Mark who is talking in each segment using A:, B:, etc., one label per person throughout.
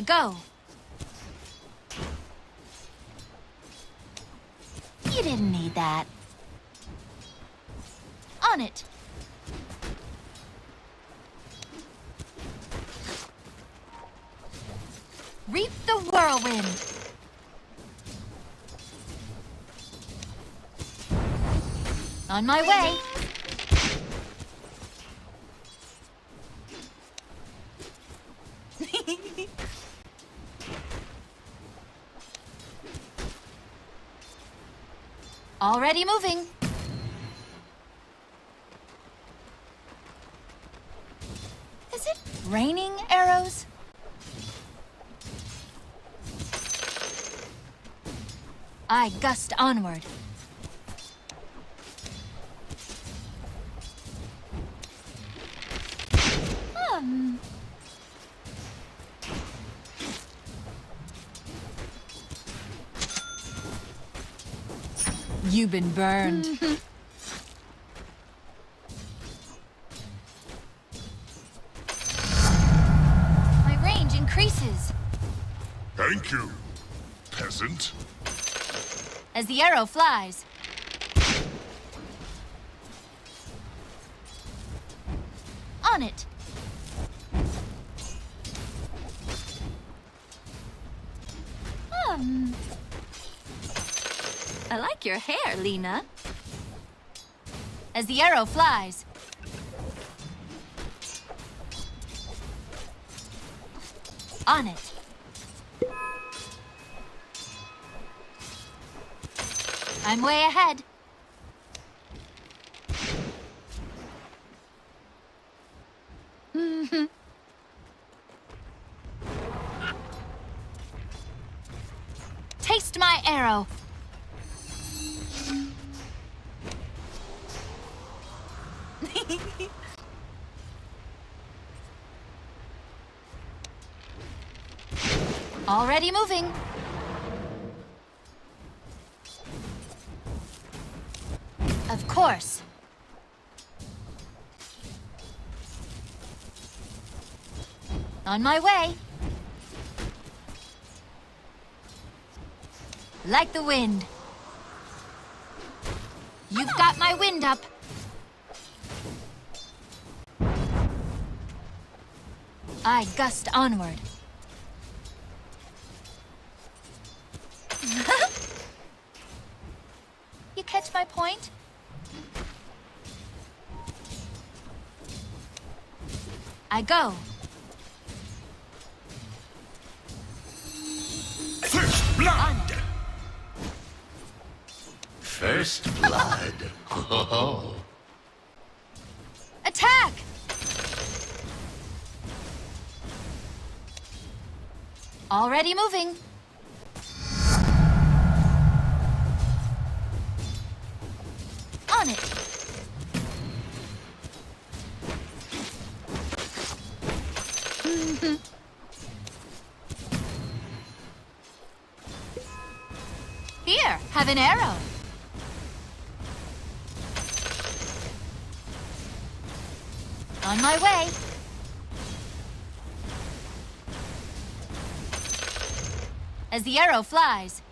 A: go. You didn't need that. On it. Reap the whirlwind. On my way. Already moving. Is it raining arrows? I gust onward. You've been burned. My range increases.
B: Thank you, peasant.
A: As the arrow flies. On it. I like your hair, Lena. As the arrow flies. On it. I'm way ahead. Taste my arrow. Already moving. Of course. On my way. Like the wind. You've got my wind up. I gust onward. You catch my point? I go.
B: First blood!
C: First blood. Oh.
A: Attack! Already moving. On it. Here, have an arrow. On my way. As the arrow flies.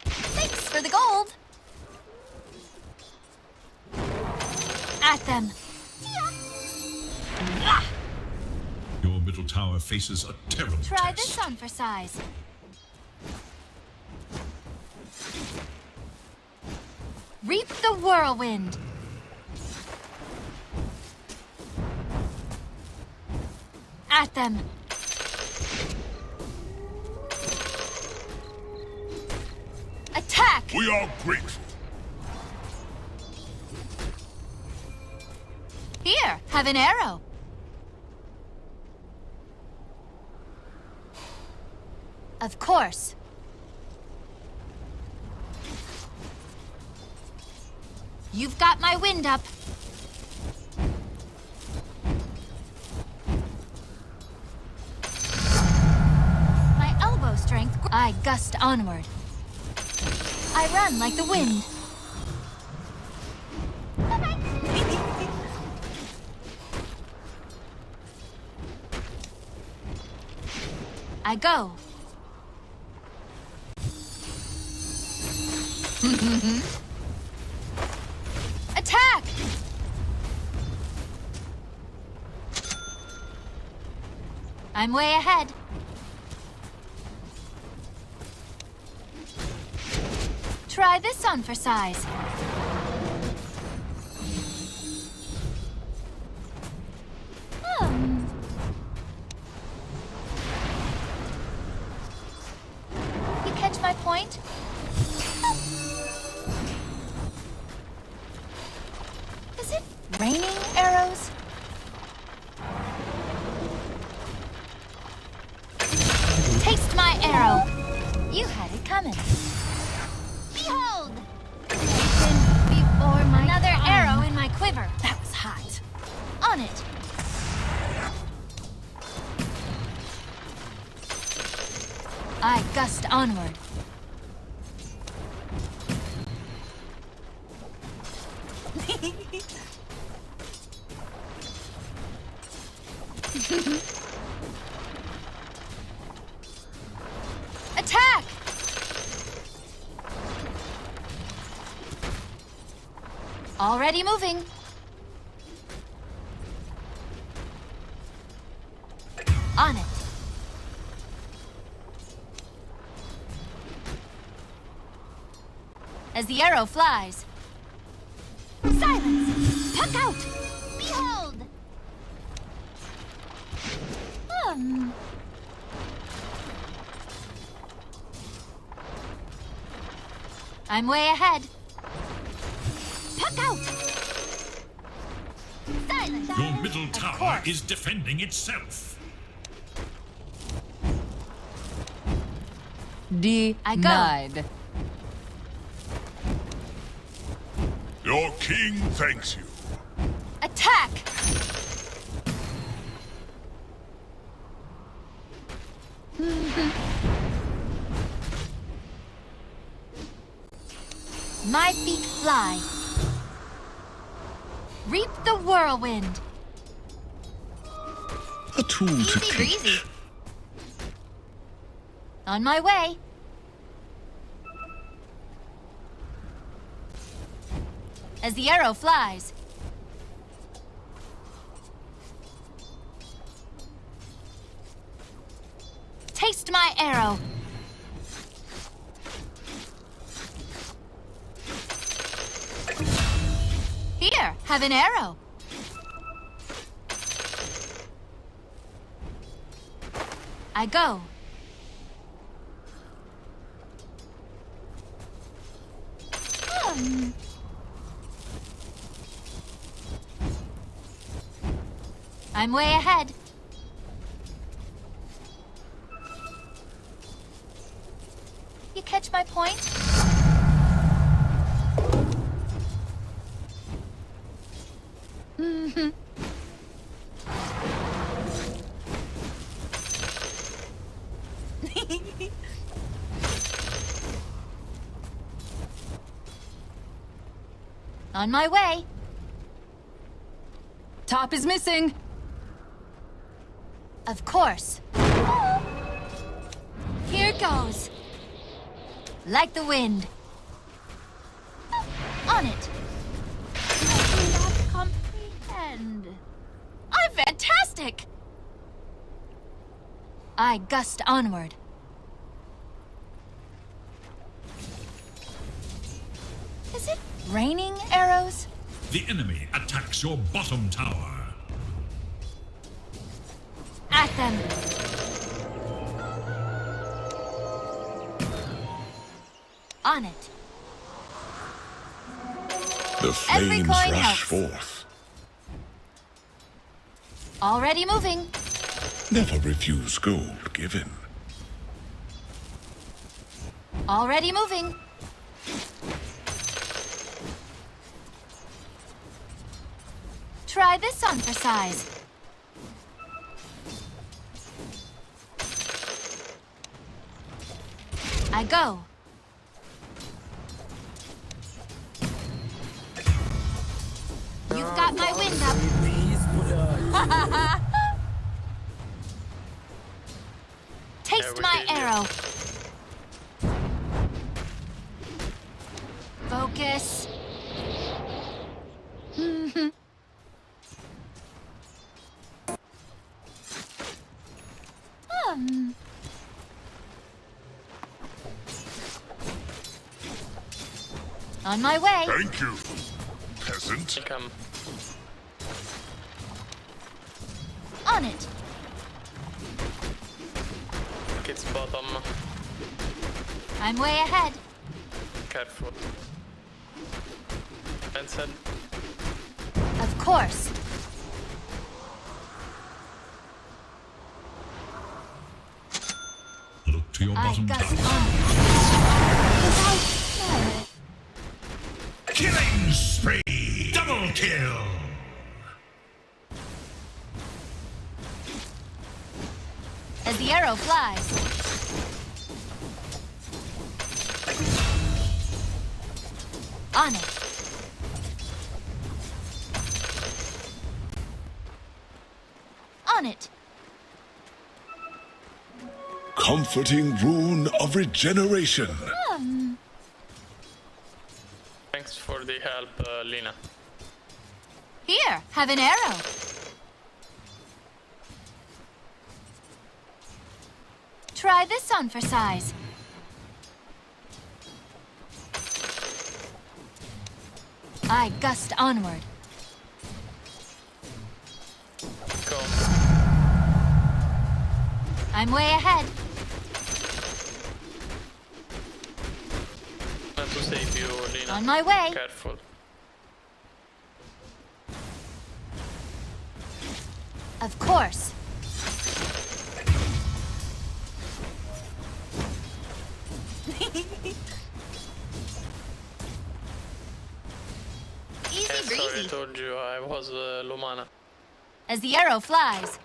A: Thanks for the gold. At them.
B: Your middle tower faces a terrible
A: Try
B: test.
A: this on for size. Reap the whirlwind. At them. Attack!
B: We are grateful.
A: Here, have an arrow. Of course. You've got my wind up. My elbow strength. I gust onward. I run like the wind. I go. Attack! I'm way ahead. Try this on for size. You catch my point? Is it raining arrows? Taste my arrow. You had it coming. Behold! Before my Another arrow in my quiver. That was hot. On it. I gust onward. Attack! Already moving. On it. As the arrow flies. Silence! Puck out! Behold! I'm way ahead. Puck out! Silence!
B: Your middle tower is defending itself.
D: Denied.
E: Your king thanks you.
A: Attack! My feet fly. Reap the whirlwind.
E: A tool to
A: Easy
E: teach.
A: breezy. On my way. As the arrow flies. Taste my arrow. Here, have an arrow. I go. I'm way ahead. You catch my point? On my way.
D: Top is missing.
A: Of course. Here goes. Like the wind. On it. I do not comprehend. I'm fantastic! I gust onward. Is it raining arrows?
B: The enemy attacks your bottom tower.
A: At them. On it.
E: The
A: Every
E: flames
A: coin
E: rush
A: helps.
E: forth.
A: Already moving.
E: Never refuse gold given.
A: Already moving. Try this on for size. I go. You've got my wind up. Taste go. Focus. On my way.
E: Thank you, peasant.
F: Come.
A: On it.
F: Kids bottom.
A: I'm way ahead.
F: Careful. Answer.
A: Of course.
B: Look to your
A: I
B: bottom
A: gust
B: tower.
A: on.
B: Killing spree! Double kill!
A: As the arrow flies. On it. On it.
E: Comforting rune of regeneration.
F: Thanks for the help, Lina.
A: Here, have an arrow. Try this on for size. I gust onward.
F: Go.
A: I'm way ahead.
F: Not to save you, Lina.
A: On my way.
F: Careful.
A: Of course. Easy
F: Sorry, I
A: breezy.
F: told you I was Lumana.
A: As the arrow flies.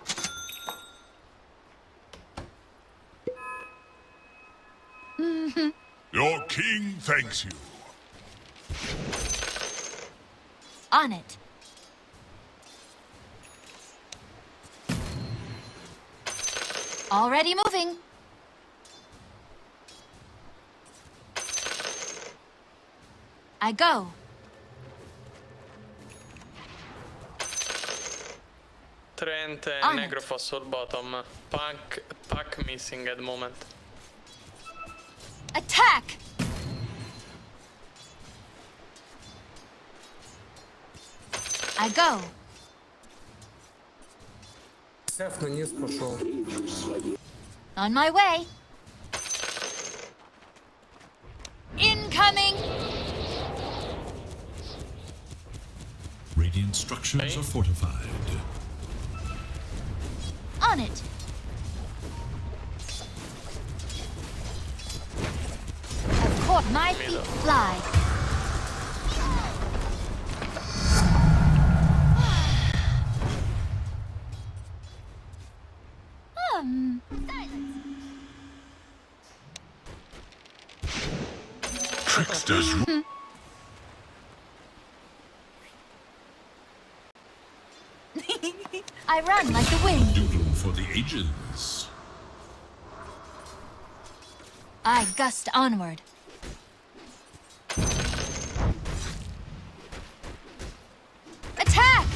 E: Your king thanks you.
A: On it. Already moving. I go.
F: Trent
A: On
F: and
A: it.
F: Necrophos all bottom. Pack missing at the moment.
A: Attack! I go.
G: Сеф на низ пошел.
A: On my way. Incoming!
B: Radiant structures
F: Hey.
B: are fortified.
A: On it. Of course, my feet fly.
E: Trickster's rune.
A: I run like the wind.
B: Doodle for the ages.
A: I gust onward. Attack!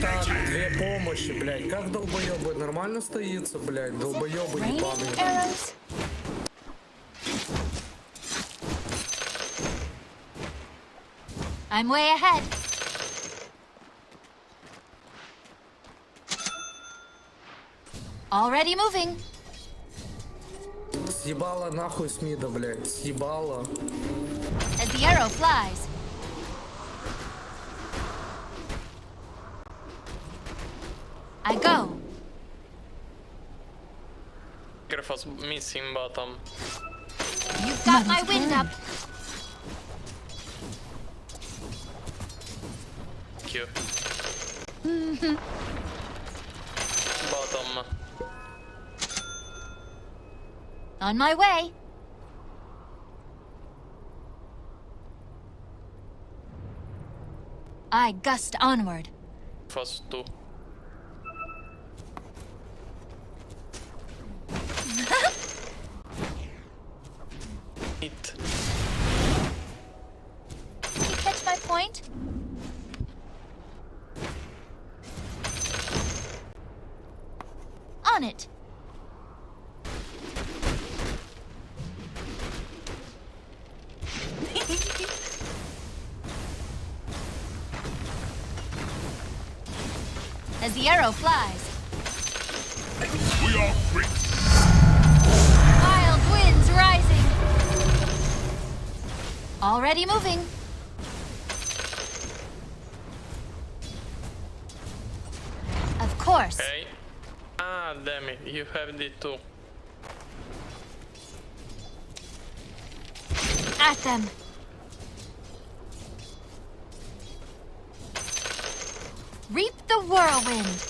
G: Так, две помощи, блядь. Как долбоёбы? Нормально стоится, блядь? Долбоёбы
A: Raining
G: ебаные.
A: arrows. I'm way ahead. Already moving.
G: Съебала нахуй с мида, блядь. Съебала.
A: As the arrow flies. I go.
F: Necrophos missing bottom.
A: You've got my wind up.
F: Q. Bottom.
A: On my way. I gust onward.
F: First 2.
A: On it. As the arrow flies.
E: We are free.
A: Wild winds rising. Already moving. Of course.
F: Okay. Ah, damn it, you have the two.
A: At them. Reap the whirlwind.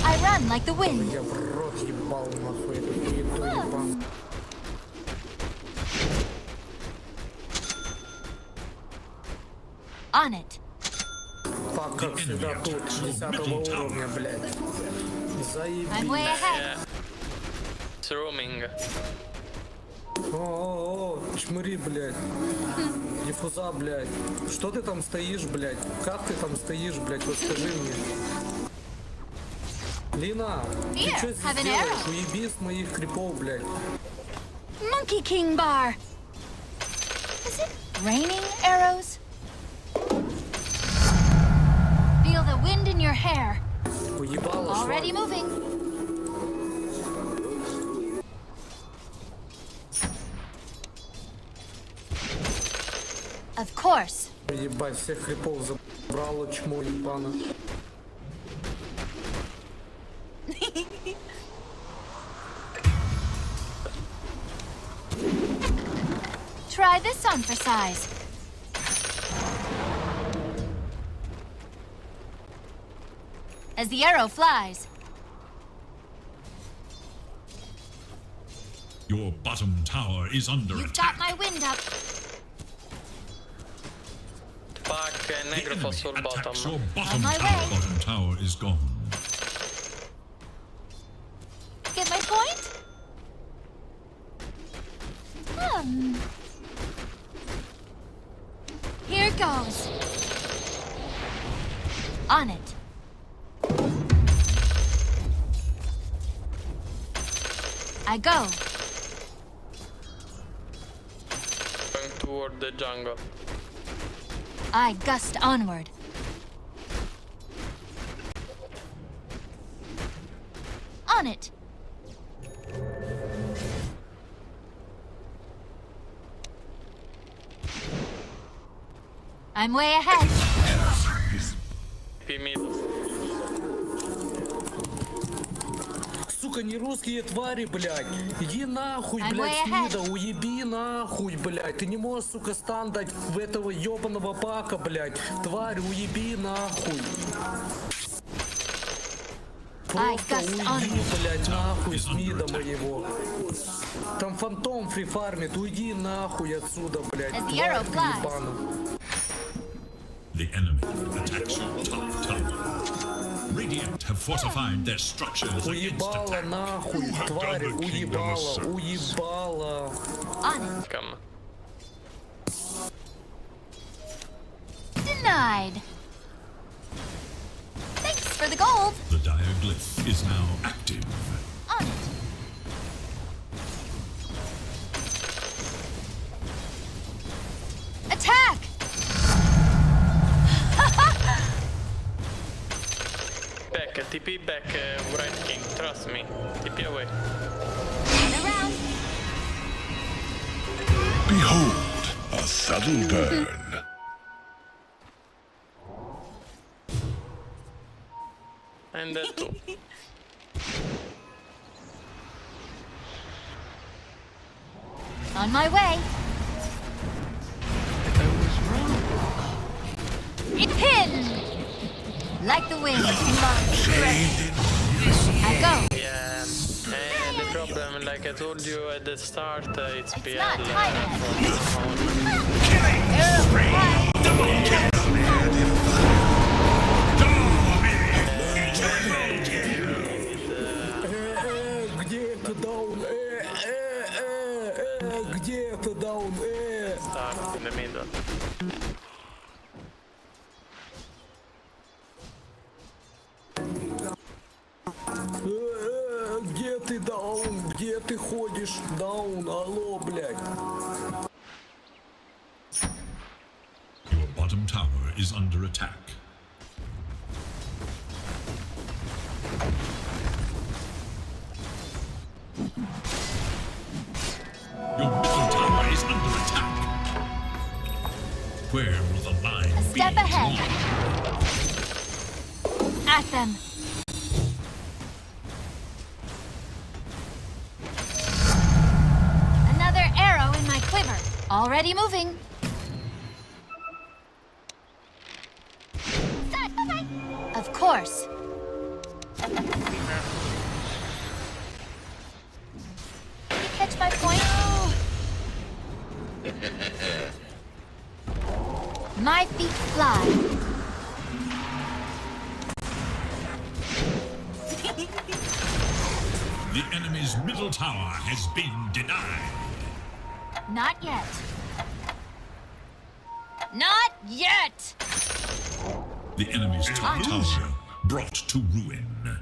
A: I run like the wind.
G: Я в рот ебал нахуй эту хуету ебан.
A: On it.
G: Так, как всегда тут, 10-го уровня, блядь.
A: I'm way
G: Заебись.
A: ahead.
F: Yeah. It's roaming.
G: О, чмыри, блядь. Диффуза, блядь. Что ты там стоишь, блядь? Как ты там стоишь, блядь? Вот скажи мне. Лина, ты
A: Here,
G: что здесь
A: have an
G: делаешь?
A: arrow.
G: Уеби с моих крипов, блядь.
A: Monkey King bar. Is it raining arrows? Feel the wind in your hair.
G: Уебала,
A: Already
G: шваль.
A: moving. Of course.
G: Ебать, всех крипов забрало чмо ебано.
A: Try this on for size. As the arrow flies.
B: Your bottom tower is under
A: You've
B: attack.
A: got my wind up.
F: Pack
B: The
F: negro
B: enemy
F: for sul
B: attacks
F: bottom.
B: your bottom
A: On my
B: tower.
A: way.
B: Bottom tower is gone.
A: Get my point? Here goes. On it. I go.
F: Going toward the jungle.
A: I gust onward. On it. I'm way ahead.
F: P-mid.
G: Сука, не русские твари, блядь. Иди нахуй,
A: I'm
G: блядь,
A: way ahead.
G: Смида, уеби нахуй, блядь. Ты не можешь, сука, стан дать в этого ебаного пака, блядь. Тварь, уеби нахуй. Просто
A: gust
G: уйди,
A: on.
G: блядь, нахуй, Смида моего. Там фантом фрифармит, уйди нахуй отсюда, блядь.
A: As the
G: Тварь
A: arrow
G: ты
A: flies.
G: ебаная.
B: The enemy attacks your top tower. Radiant have fortified their structures against
G: Уебала
B: attack.
G: нахуй, тварь, уебала, уебала.
A: On it.
F: Come.
A: Denied. Thanks for the gold.
B: The diaglyph is now active.
A: On it. Attack!
F: Back, TP back, right king. Trust me. TP away.
A: And around.
E: Behold, a subtle burn.
F: And that too.
A: On my way. It pinned! Like the wind. I go.
F: Yeah. And the problem, like I told you at the start, it's PL.
A: not time yet.
F: from now on.
A: Arrow flies.
G: Где это даун? Где это даун?
F: Start in the middle.
G: Где ты ходишь? Даун, алло, блядь.
B: Your bottom tower is under attack. Your middle tower is under attack. Where will the line
A: A step
B: be
A: ahead.
B: drawn?
A: At them. Another arrow in my quiver. Already moving. Of course. You catch my point? My feet fly.
B: The enemy's middle tower has been denied.
A: Not yet. Not yet!
B: The enemy's top tower brought to ruin.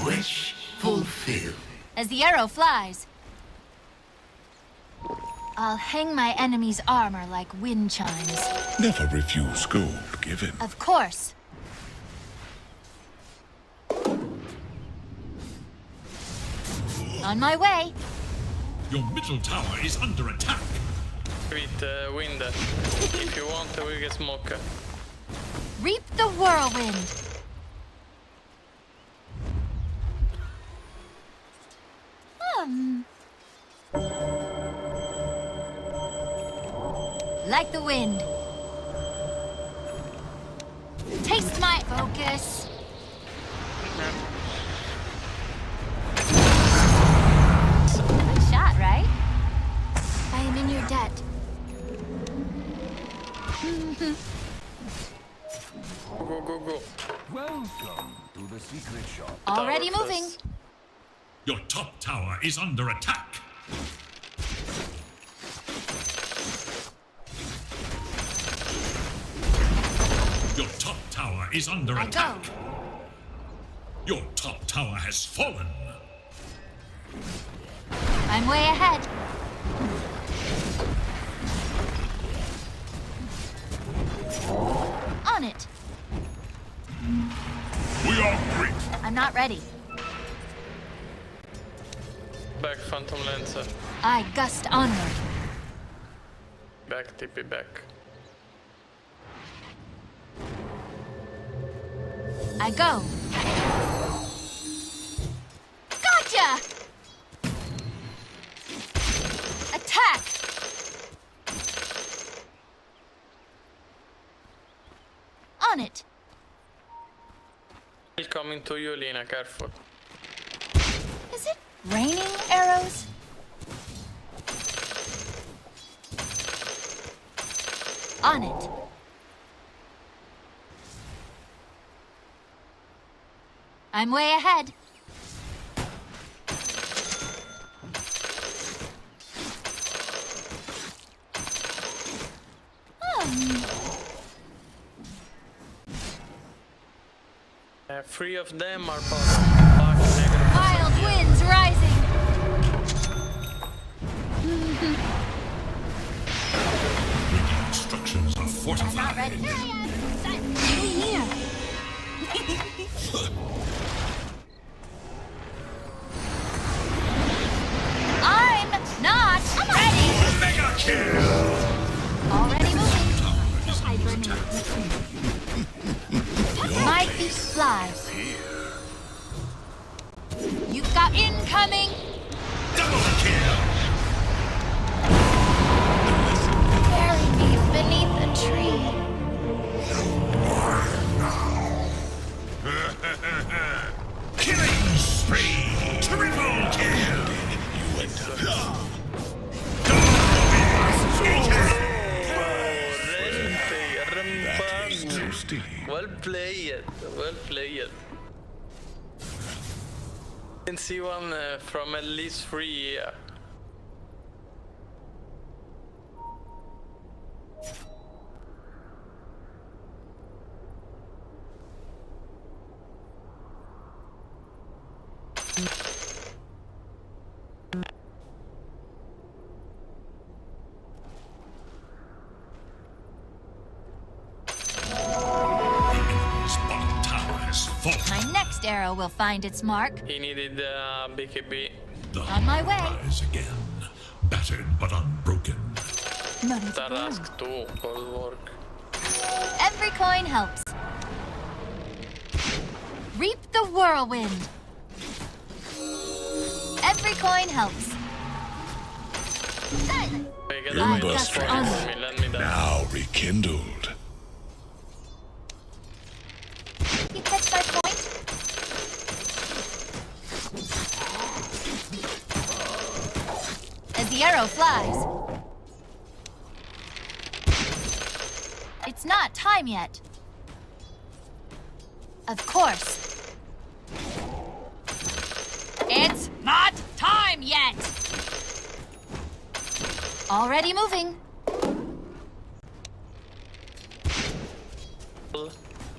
C: Wish fulfilled.
A: As the arrow flies, I'll hang my enemy's armor like wind chimes.
E: Never refuse gold given.
A: Of course. On my way.
B: Your middle tower is under attack.
F: With wind. If you want, we can smoke.
A: Reap the whirlwind. Like the wind. Taste my focus. Good shot, right? I am in your debt.
F: Go, go, go.
H: Welcome to the secret shop.
A: Already
F: Tower
A: moving.
F: plus.
B: Your top tower is under attack. Your top tower is under
A: I
B: attack.
A: go.
B: Your top tower has fallen.
A: I'm way ahead. On it.
E: We are great.
A: I'm not ready.
F: Back, Phantom Lancer.
A: I gust onward.
F: Back, TP back.
A: I go. Gotcha! Attack! On it.
F: Coming to you, Lina, careful.
A: Is it raining arrows? On it. I'm way ahead.
F: Three of them are bottom. Back, negative.
A: Wild winds rising.
B: Radiant structures are
A: Not
B: fortified.
A: ready. Stay near. I'm not ready.
B: Mega kill!
A: Already moving.
B: Tower is under attack.
A: My feet fly. You've got incoming.
B: Double kill!
A: Bury me beneath a tree.
B: Killing spree! Triple kill!
E: Toasty.
F: Well played, well played. Can see one from at least 3 here.
A: next arrow will find its mark.
F: He needed BKB.
B: The
A: On my way.
B: rise again, battered but unbroken.
F: Tarask 2, cold work.
A: Every coin helps. Reap the whirlwind. Every coin helps. Silence.
F: Wait, get
E: Limbo
F: away
E: strength.
F: from me, let me down.
E: Now rekindled.
A: You catch my point? As the arrow flies. It's not time yet. Of course. It's not time yet. Already moving.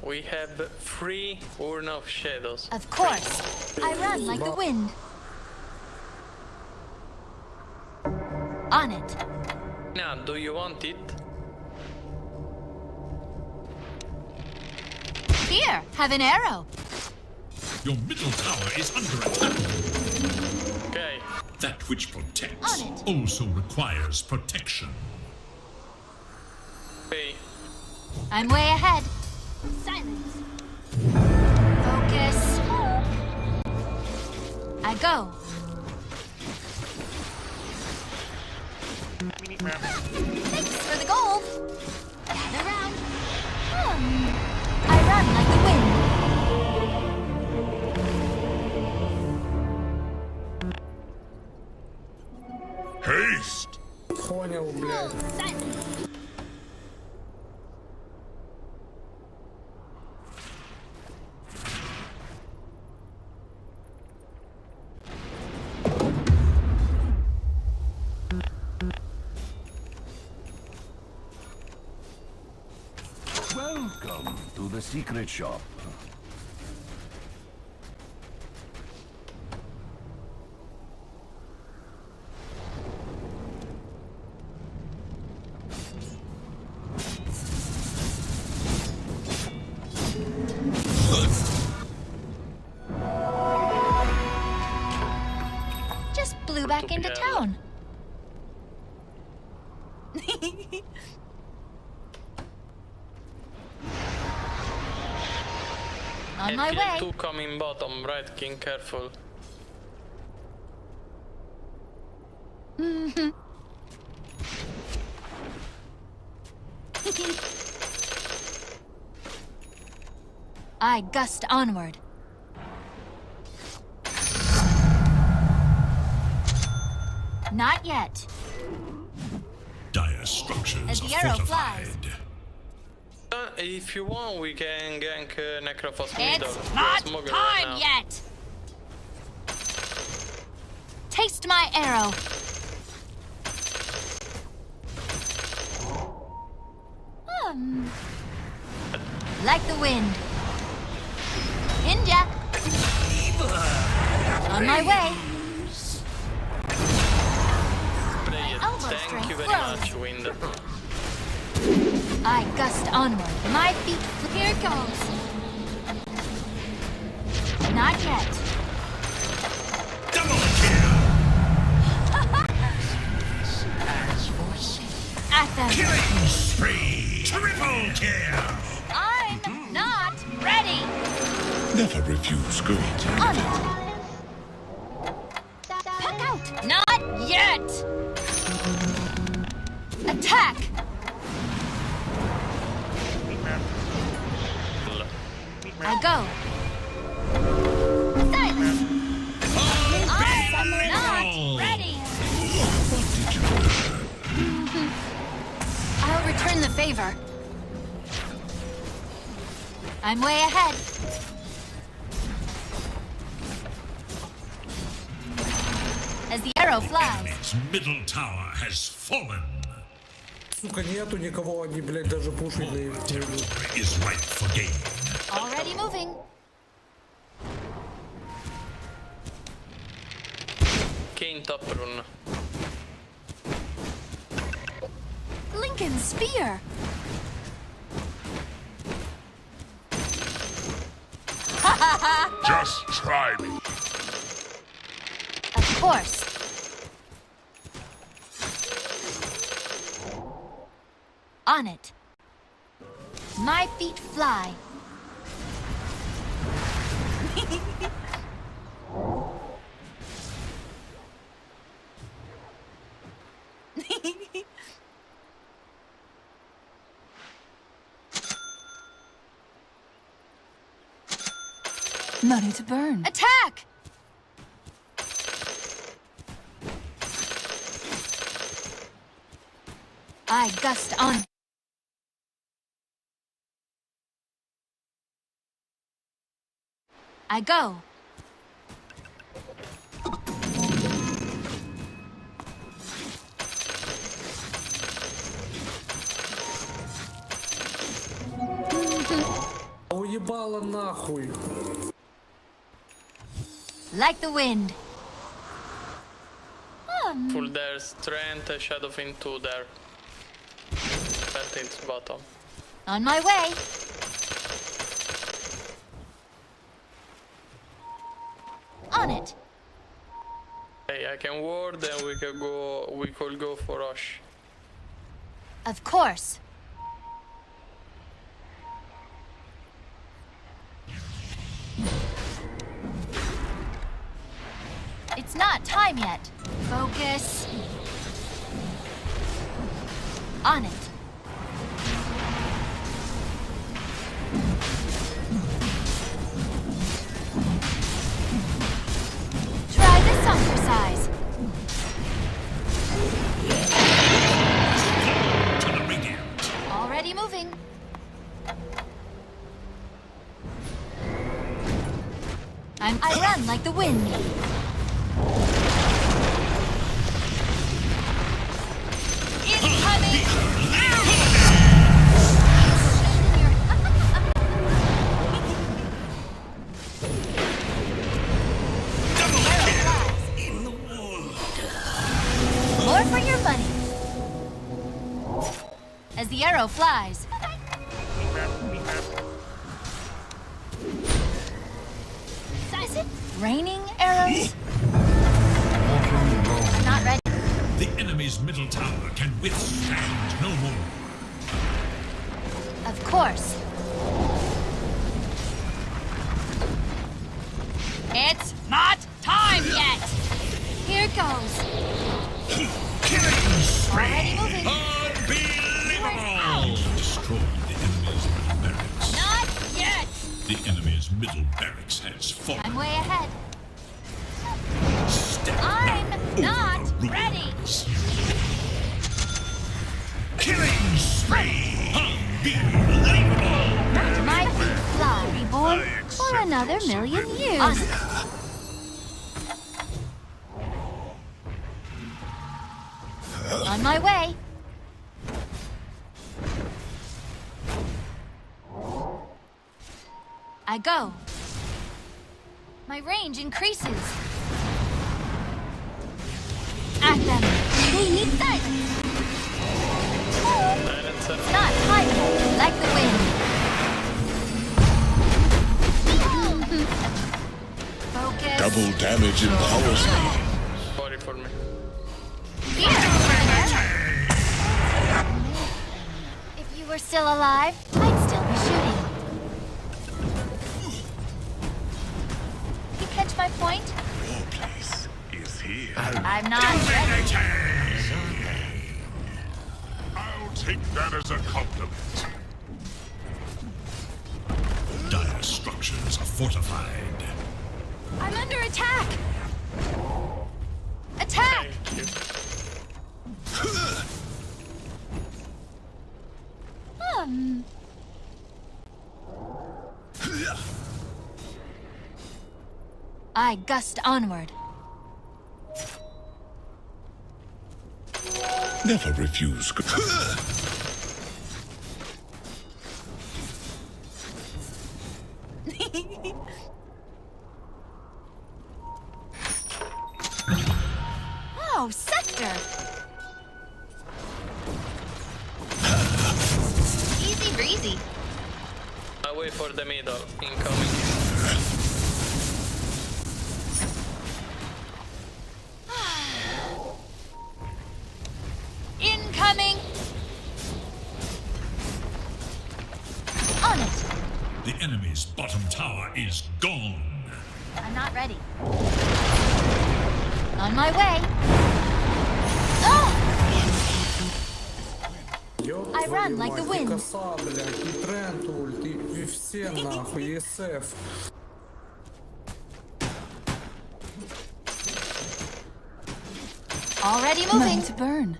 F: We have 3 Urn of Shadows.
A: Of course. I run like the wind. On it.
F: Now, do you want it?
A: Here, have an arrow.
B: Your middle tower is under attack.
F: Okay.
B: That which protects
A: On it.
B: also requires protection.
F: Hey,
A: I'm way ahead. Silence. Focus. I go. Thanks for the gold. Gather round. I run like the wind.
E: Haste!
G: Понял, блядь.
A: Silence.
H: Welcome to the secret shop.
A: Just blew back into town. On my way.
F: 2 coming bottom, right, King, careful.
A: I gust onward. Not yet.
B: Dire structures
A: As
B: are
A: the arrow
B: fortified.
A: flies.
F: If you want, we can gank Necrophos middle.
A: It's not
F: Smoke it
A: time
F: right now.
A: yet. Taste my arrow. Like the wind. Ninja. On my way.
F: Play it.
A: Elbow
F: Thank you
A: strength
F: very
A: grows.
F: much, Wind.
A: I gust onward. My feet. Here it goes. Not yet.
B: Double kill!
A: At them.
B: Killing spree! Triple kill!
A: I'm not ready.
E: Never refuse gold.
A: On it. Pack out. Not yet. Attack. I go. Silence. I'm not ready.
E: What did you learn?
A: I'll return the favor. I'm way ahead. As the arrow flies.
B: Enemy's middle tower has fallen.
G: Сука, нету никого, они, блядь, даже пушить не идут.
B: Territory is ripe for gain.
A: Already moving.
F: King top run.
A: Lincoln Spear.
E: Just try me.
A: Of course. On it. My feet fly.
D: Money to burn.
A: Attack! I gust on. I go.
G: Уебало нахуй.
A: Like the wind.
F: Full there, strength, shadow fin 2 there. That is bottom.
A: On my way. On it.
F: Hey, I can ward and we could go for Rosh.
A: Of course. It's not time yet. Focus. On it. Try this on for size.
B: To the radiant.
A: Already moving. I run like the wind. Incoming! More for your money. As the arrow flies. Is it raining arrows? I'm not ready.
B: The enemy's middle tower can withstand no more.
A: Of course. It's not time yet. Here goes.
B: Killing spree!
A: Already moving.
B: Unbelievable! Destroyed the enemy's middle barracks.
A: Not yet.
B: The enemy's middle barracks has fallen.
A: I'm way ahead.
B: Step
A: I'm
B: now
A: not
B: over the
A: ready.
B: ruins. Killing spree! Unbelievable!
A: My feet fly, reborn for another million years. On my way. I go. My range increases. At them. They need silence.
F: Silence.
A: It's not time yet, like the wind. Focus.
E: Double damage empowers me.
F: Sorry for me.
A: If you were still alive, I'd still be shooting. You catch my point?
E: Your place is here.
A: I'm not ready.
E: I'll take that as a compliment.
B: Dire structures are fortified.
A: I'm under attack. Attack!
F: Thank you.
A: I gust onward.
E: Never refuse.
A: Oh, Scepter! Easy breezy.
F: I wait for the middle. Incoming.
A: coming! On it!
B: The enemy's bottom tower is gone.
A: I'm not ready. On my way! Oh!
G: Ёб
A: I run
G: твою
A: like the
G: мать, и
A: wind.
G: коса, блядь, и Трент ульт, и все нахуй, и СФ.
A: Already moving.
D: None to burn.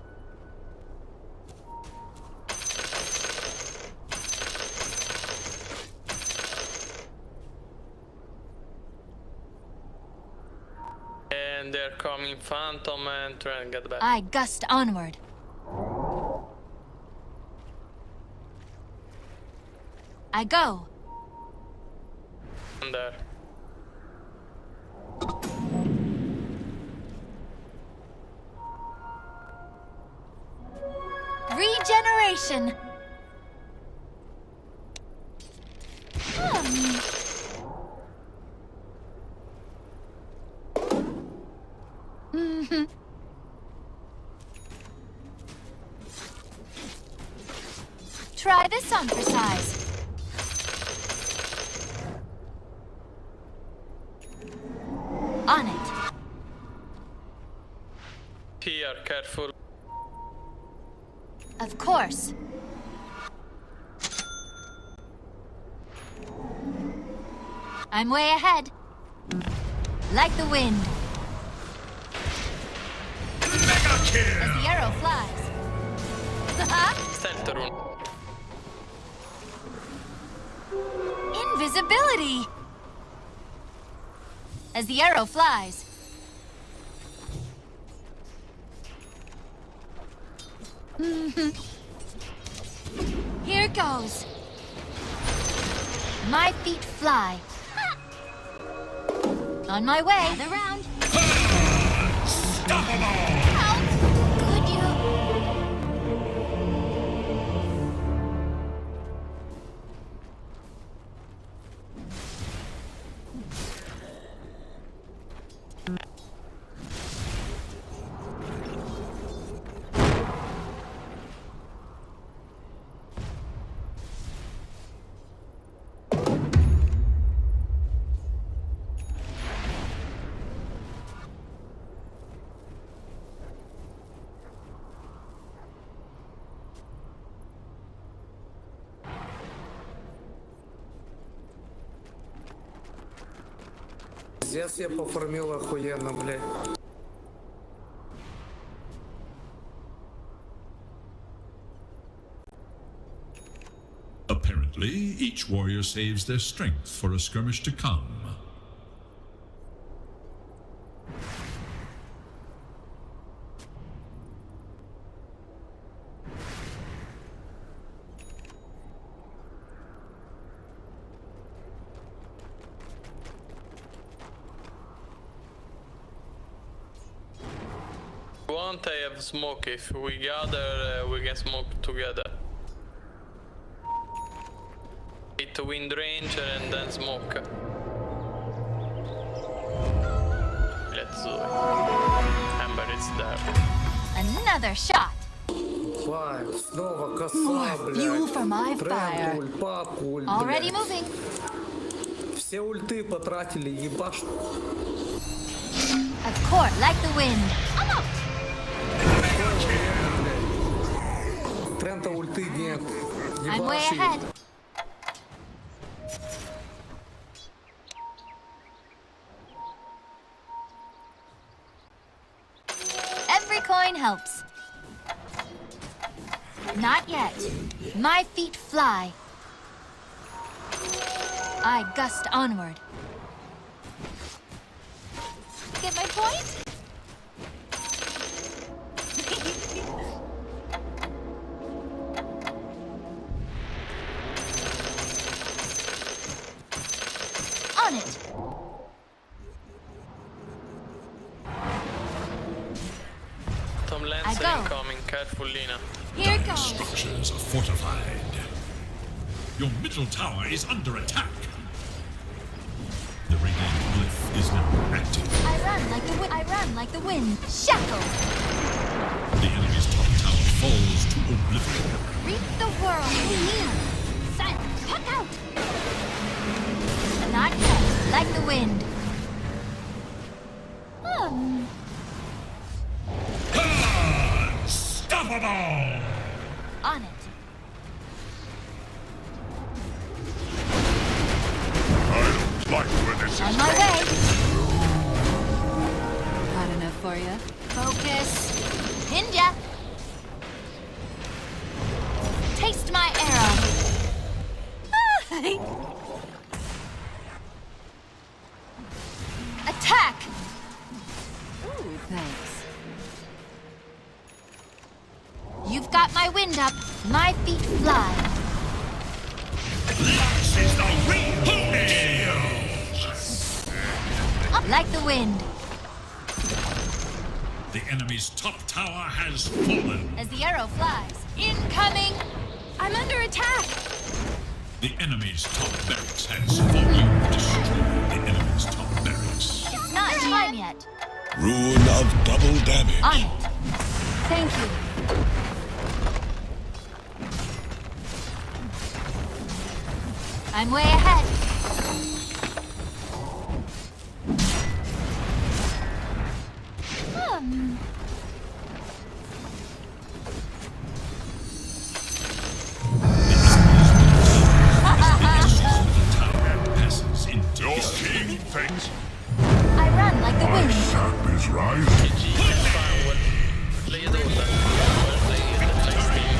F: And they're coming Phantom and trying to get back.
A: I gust onward. I go.
F: And there.
A: Regeneration. Hmm. Mhm. Try this on for size. On it.
F: Here, careful.
A: Of course. I'm way ahead. Like the wind. As the arrow flies.
F: Stealth rune.
A: Invisibility. As the arrow flies. Here goes. My feet fly. On my way. Gather round. How could you?
G: Здесь я пофармил охуенно, блядь.
B: Apparently, each warrior saves their strength for a skirmish to come.
F: Want I have smoke. If we gather, we can smoke together. Hit wind range and then smoke. Let's do it. Amber is there.
A: Another shot.
G: Файр, снова коса,
D: More fuel
G: блядь.
D: for my
G: Трент
D: fire.
G: ульт, пак ульт,
A: Already
G: блядь.
A: moving.
G: Все ульты потратили, ебаш.
A: Of course, like the wind. I'm up.
G: Трента ульты нет.
A: I'm way
G: Ебаши.
A: ahead. Every coin helps. Not yet. My feet fly. I gust onward. Get my point? On it.
F: Tom
A: I
F: Lancer
A: go.
F: incoming. Careful, Lina.
A: Here
B: Dire
A: goes.
B: structures are fortified. Your middle tower is under attack. The radiant glyph is now active.
A: I run like the wind. I run like the wind. Shackled.
B: The enemy's top tower falls to oblivion.
A: Reap the world. Near. Sun. Puck out. Not yet. Like the wind.
B: Unstoppable!
A: On it.
E: I don't like where this
A: On
E: is
A: my
E: going.
A: way.
D: Hot enough for you?
A: Focus. Pinned ya. Taste my arrow. Attack!
D: Ooh, thanks.
A: You've got my wind up. My feet fly.
B: This is the real deal!
A: Up like the wind.
B: The enemy's top tower has fallen.
A: As the arrow flies. Incoming! I'm under attack!
B: The enemy's top barracks has fallen. Destroy the enemy's top barracks.
A: It's not time yet.
E: Ruin of double damage.
A: On it. Thank you. I'm way ahead.
B: Passes into
E: Your team thinks
A: I run like the
E: my
A: wind.
E: sap is rising.
F: GG, fan. Play Dota. Play the next game.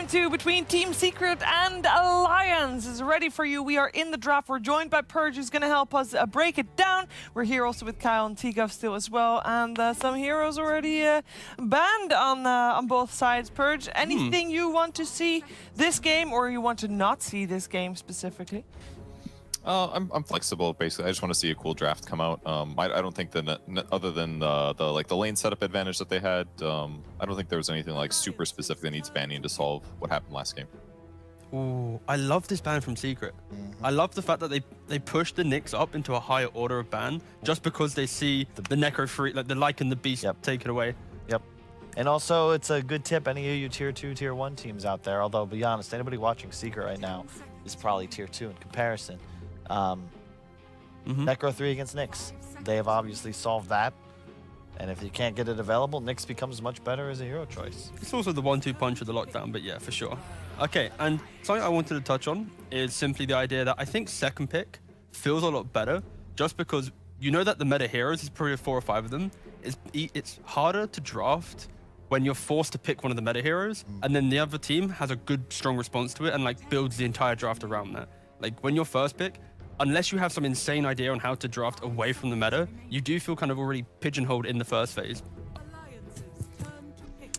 I: round 2 between Team Secret and Alliance is ready for you. We are in the draft. We're joined by Purge, who's going to help us break it down. We're here also with Kyle and Tigov still as well, and some heroes already banned on both sides. Purge, anything you want to see this game, or you want to not see this game specifically?
J: I'm flexible. Basically, I just want to see a cool draft come out. I don't think that other than the lane setup advantage that they had, I don't think there was anything like super specific that needs banning to solve what happened last game.
K: Ooh, I love this ban from Secret. I love the fact that they pushed the Nyx up into a higher order of ban just because they see the Necro free, like the Lycan, the Beast, take it away.
L: Yep. And also, it's a good tip, any of you tier 2, tier 1 teams out there, although, be honest, anybody watching Secret right now is probably tier 2 in comparison. Necro 3 against Nyx. They have obviously solved that. And if you can't get it available, Nyx becomes much better as a hero choice.
K: It's also the 1-2 punch of the lockdown, but yeah, for sure. Okay, and something I wanted to touch on is simply the idea that I think second pick feels a lot better just because you know that the meta heroes, is probably 4 or 5 of them, it's harder to draft when you're forced to pick one of the meta heroes and then the other team has a good, strong response to it and like builds the entire draft around that. Like when you're first pick, unless you have some insane idea on how to draft away from the meta, you do feel kind of already pigeonholed in the first phase.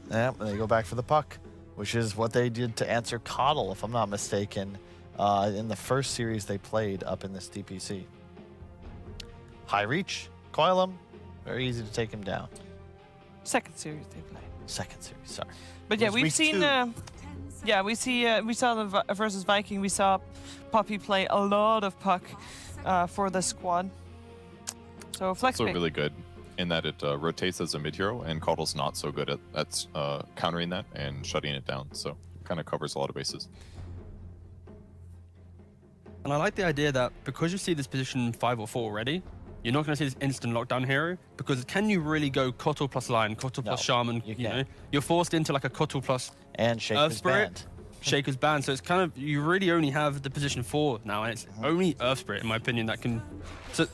L: Yeah, and they go back for the puck, which is what they did to answer Coddle, if I'm not mistaken, in the first series they played up in this DPC. High reach, coil him, very easy to take him down.
I: Second series they played.
L: Second series, sorry.
I: But yeah, we've seen... yeah, we saw the versus Viking. We saw Puppy play a lot of puck for the squad. So flex.
J: Also really good in that it rotates as a mid hero, and Coddle's not so good at countering that and shutting it down. So kind of covers a lot of bases.
K: And I like the idea that because you see this position 5 or 4 already, you're not going to see this instant lockdown hero, because can you really go Kotl plus Lion, Kotl plus Shaman? You know, you're forced into like a Kotl plus
L: and Shaker's Spirit.
K: Shaker's banned, so it's kind of, you really only have the position 4 now, and it's only Earth Spirit, in my opinion, that can. So,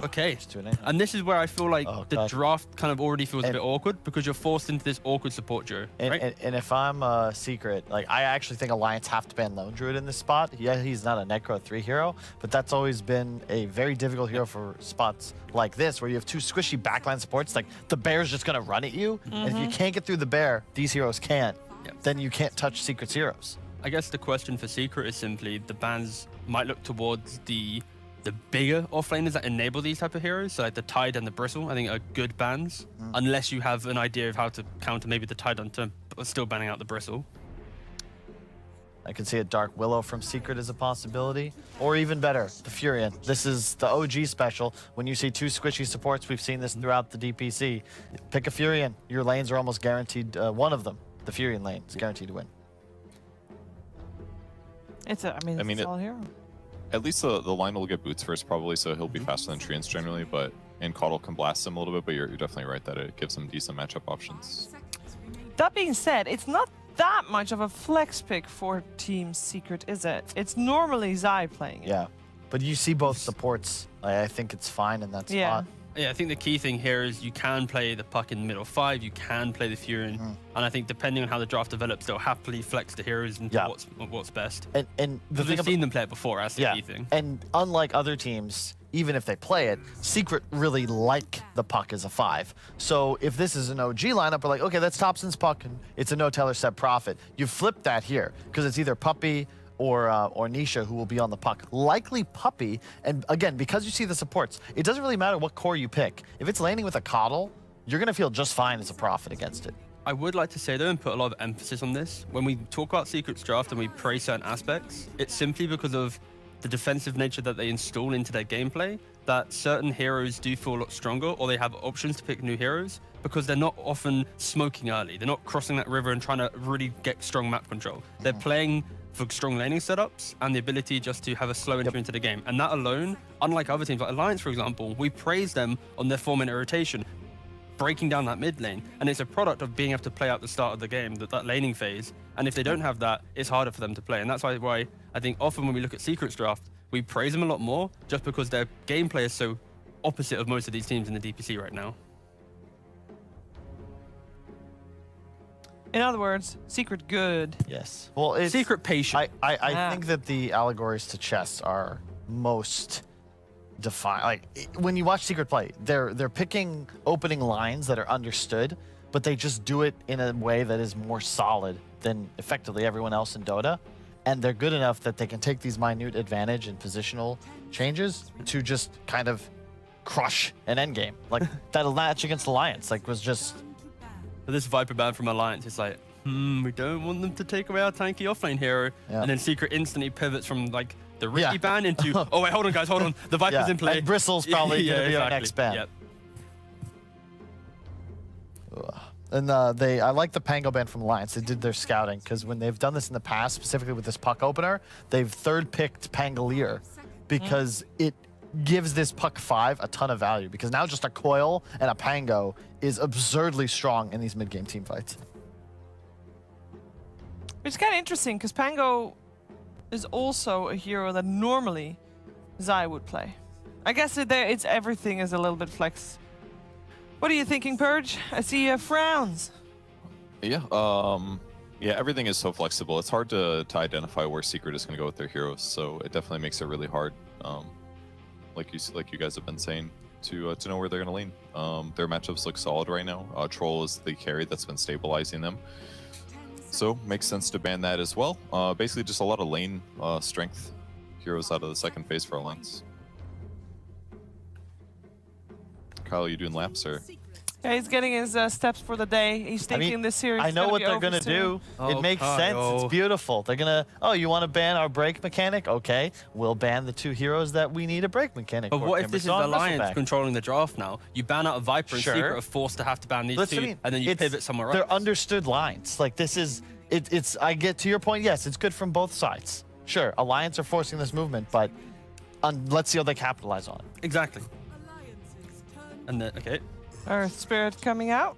K: okay. And this is where I feel like the draft kind of already feels a bit awkward because you're forced into this awkward support duo. Right?
L: And if I'm Secret, like I actually think Alliance have to ban Lone Druid in this spot. Yeah, he's not a Necro 3 hero, but that's always been a very difficult hero for spots like this, where you have 2 squishy backline supports. Like the bear's just gonna run at you, and if you can't get through the bear, these heroes can't. Then you can't touch Secret's heroes.
K: I guess the question for Secret is simply the bans might look towards the bigger offlaners that enable these type of heroes, so like the Tide and the Bristle, I think are good bans, unless you have an idea of how to counter maybe the Tide onto still banning out the Bristle.
L: I can see a Dark Willow from Secret as a possibility, or even better, the Furion. This is the OG special. When you see 2 squishy supports, we've seen this throughout the DPC. Pick a Furion. Your lanes are almost guaranteed, one of them, the Furion lane, is guaranteed to win.
I: It's a, I mean, it's all hero.
J: At least the line will get boots first probably, so he'll be faster than Treants generally, and Coddle can blast him a little bit, but you're definitely right that it gives him decent matchup options.
I: That being said, it's not that much of a flex pick for Team Secret, is it? It's normally Zai playing it.
L: Yeah, but you see both supports. I think it's fine in that spot.
K: Yeah, I think the key thing here is you can play the puck in the middle 5, you can play the Furion, and I think depending on how the draft develops, they'll happily flex the heroes into what's best.
L: And the thing
K: we've seen them play it before, that's the key thing.
L: And unlike other teams, even if they play it, Secret really like the puck as a 5. So if this is an OG lineup, we're like, okay, that's Thompson's puck, and it's a no-teller set profit. You flip that here, because it's either Puppy or Nisha who will be on the puck. Likely Puppy, and again, because you see the supports, it doesn't really matter what core you pick. If it's landing with a Coddle, you're going to feel just fine as a profit against it.
K: I would like to say though, and put a lot of emphasis on this, when we talk about Secret's draft and we praise certain aspects, it's simply because of the defensive nature that they install into their gameplay, that certain heroes do feel a lot stronger, or they have options to pick new heroes, because they're not often smoking early. They're not crossing that river and trying to really get strong map control. They're playing for strong laning setups and the ability just to have a slow entry into the game. And that alone, unlike other teams like Alliance, for example, we praise them on their 4-minute rotation, breaking down that mid lane. And it's a product of being able to play out the start of the game, that laning phase. And if they don't have that, it's harder for them to play. And that's why I think often when we look at Secret's draft, we praise them a lot more just because their gameplay is so opposite of most of these teams in the DPC right now.
I: In other words, secret good.
L: Yes. Well, it's
K: Secret patient.
L: I think that the allegories to chess are most defined. Like when you watch Secret play, they're picking opening lines that are understood, but they just do it in a way that is more solid than effectively everyone else in Dota. And they're good enough that they can take these minute advantage and positional changes to just kind of crush an endgame. Like that match against Alliance, like was just.
K: But this Viper ban from Alliance is like, we don't want them to take away our tanky offlane hero.
L: Yeah.
K: And then Secret instantly pivots from like the Ricky ban into, oh wait, hold on guys, hold on. The Viper's in play.
L: And Bristle's probably going to be our next ban.
K: Yep.
L: And I like the Pango ban from Alliance. They did their scouting because when they've done this in the past, specifically with this puck opener, they've third picked Pangolier because it gives this puck 5 a ton of value because now just a coil and a Pango is absurdly strong in these mid-game team fights.
I: Which is kind of interesting because Pango is also a hero that normally Zai would play. I guess it's everything is a little bit flex. What are you thinking, Purge? I see frowns.
J: Yeah, yeah, everything is so flexible. It's hard to identify where Secret is going to go with their heroes, so it definitely makes it really hard. Like you guys have been saying, to know where they're going to lane. Their matchups look solid right now. Troll is the carry that's been stabilizing them, so makes sense to ban that as well. Basically, just a lot of lane strength heroes out of the second phase for Alliance. Kyle, you doing laps or?
I: Yeah, he's getting his steps for the day. He's thinking this series.
L: I know what they're gonna do. It makes sense. It's beautiful. They're gonna. Oh, you want to ban our break mechanic? Okay, we'll ban the 2 heroes that we need a break mechanic.
K: But
L: for.
K: what if this is Alliance
L: Bristleback.
K: controlling the draft now? You ban out a Viper and
L: Sure.
K: Secret are forced to have to ban these
L: That's
K: 2,
L: what I mean.
K: and then you
L: It's-
K: pivot somewhere else.
L: They're understood lines. Like this is. It's. I get to your point. Yes, it's good from both sides. Sure, Alliance are forcing this movement, but let's see how they capitalize on it.
K: Exactly. And then, okay.
I: Earth Spirit coming out.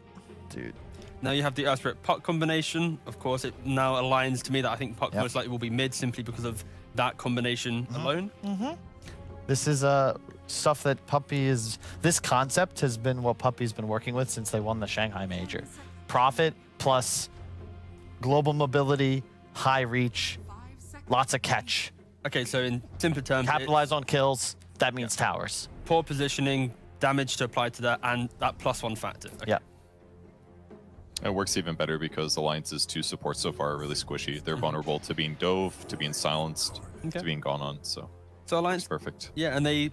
L: Dude.
K: Now you have the Earth Spirit Puck combination. Of course, it now aligns to me that I think Puck most likely will be mid simply because of that combination alone.
L: This is stuff that Puppy is. This concept has been what Puppy's been working with since they won the Shanghai Major. Profit plus global mobility, high reach, lots of catch.
K: Okay, so in simple terms,
L: Capitalize on kills. That means towers.
K: Poor positioning, damage to apply to that, and that +1 factor. Okay.
L: Yeah.
J: It works even better because Alliance's 2 supports so far are really squishy. They're vulnerable to being dove, to being silenced, to being gone on. So
K: Alliance,
J: it's perfect.
K: Yeah, and they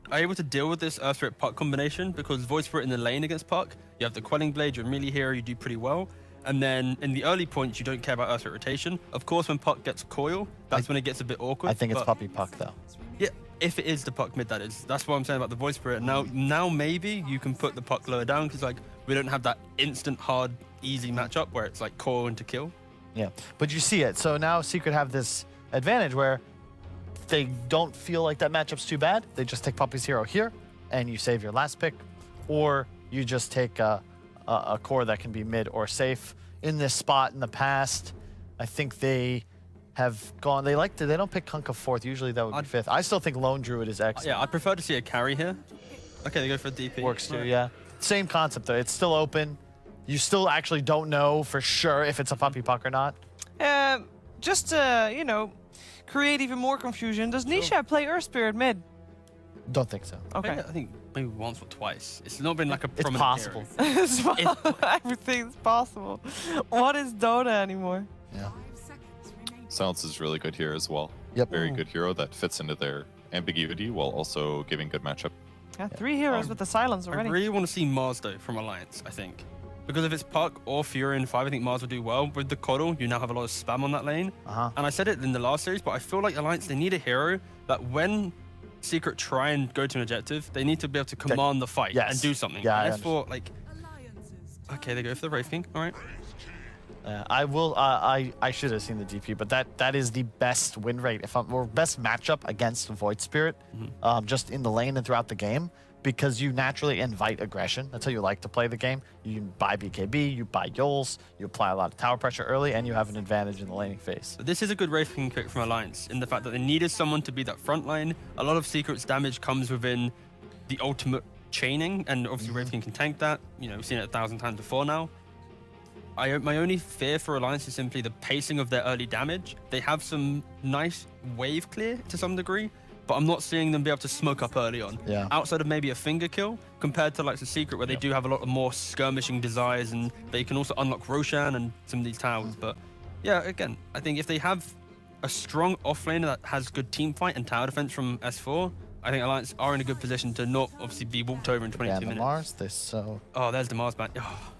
K: are able to deal with this Earth Spirit Puck combination because Void Spirit in the lane against Puck, you have the Quelling Blade, you're a melee hero, you do pretty well. And then in the early points, you don't care about Earth Spirit rotation. Of course, when Puck gets coil, that's when it gets a bit awkward.
L: I think it's
K: but-
L: Puppy Puck though.
K: Yeah, if it is the Puck mid, that is. That's what I'm saying about the Void Spirit. Now maybe you can put the Puck lower down because like we don't have that instant hard easy matchup where it's like coil into kill.
L: Yeah, but you see it. So now Secret have this advantage where they don't feel like that matchup's too bad. They just take Puppy's hero here, and you save your last pick, or you just take a core that can be mid or safe. In this spot in the past, I think they have gone. They don't pick Kunkka 4th. Usually that would be 5th. I still think Lone Druid is excellent.
K: Yeah, I'd prefer to see a carry here. Okay, they go for a DP.
L: Works too, yeah. Same concept though. It's still open. You still actually don't know for sure if it's a Puppy Puck or not.
I: Just to, create even more confusion, does Nisha play Earth Spirit mid?
L: Don't think so.
I: Okay.
K: I think maybe once or twice. It's not been like a
L: It's
K: prominent
L: possible.
K: hero.
I: Everything's possible. What is Dota anymore?
L: Yeah.
J: Silence is really good here as well.
L: Yep.
J: Very good hero that fits into their ambiguity while also giving good matchup.
I: Yeah, 3 heroes with the silence
K: I
I: already.
K: really want to see Mars though from Alliance, I think. Because if it's Puck or Fury in 5, I think Mars will do well. With the Coddle, you now have a lot of spam on that lane. And I said it in the last series, but I feel like Alliance, they need a hero that when Secret try and go to an objective, they need to be able to command the fight and do something.
L: Yeah,
K: and for like, okay, they go for the Wraith King. All right.
L: I will. I should have seen the DP, but that is the best win rate or best matchup against Void Spirit, just in the lane and throughout the game, because you naturally invite aggression. That's how you like to play the game. You buy BKB, you buy Yols, you apply a lot of tower pressure early, and you have an advantage in the laning phase.
K: This is a good Wraith King pick from Alliance in the fact that they needed someone to be that front line. A lot of Secret's damage comes within the ultimate chaining, and obviously Wraith King can tank that. We've seen it 1,000 times before now. my only fear for Alliance is simply the pacing of their early damage. They have some nice wave clear to some degree, but I'm not seeing them be able to smoke up early on.
L: Yeah.
K: Outside of maybe a finger kill, compared to like the Secret, where they do have a lot of more skirmishing desires, and they can also unlock Roshan and some of these towers. But yeah, again, I think if they have a strong offlaner that has good team fight and tower defense from S4, I think Alliance are in a good position to not obviously be walked over in 22
L: Yeah, and the
K: minutes.
L: Mars, they're so...
K: Oh, there's the Mars back. Oh.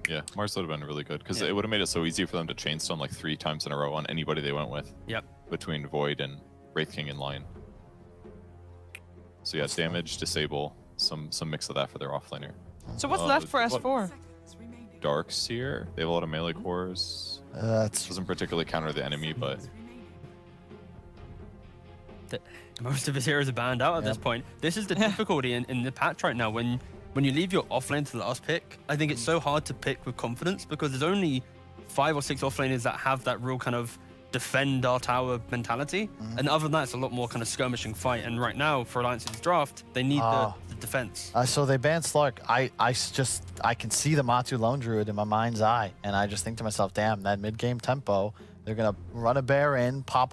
J: Yeah, Mars would have been really good because it would have made it so easy for them to chainstone like 3 times in a row on anybody they went with.
K: Yep.
J: Between Void and Wraith King and Lion. So yeah, damage, disable, some mix of that for their offlaner.
I: So what's left for S4?
J: Darkseer. They have a lot of melee cores. Doesn't particularly counter the enemy, but
K: Most of his heroes are banned out at this point. This is the difficulty in the patch right now. When you leave your offlane to the last pick, I think it's so hard to pick with confidence because there's only 5 or 6 offlaners that have that real kind of defend our tower mentality. And other than that, it's a lot more kind of skirmishing fight. And right now, for Alliance's draft, they need the defense.
L: So they banned Slark. I can see the Matu Lone Druid in my mind's eye, and I just think to myself, damn, that mid-game tempo, they're going to run a bear in, pop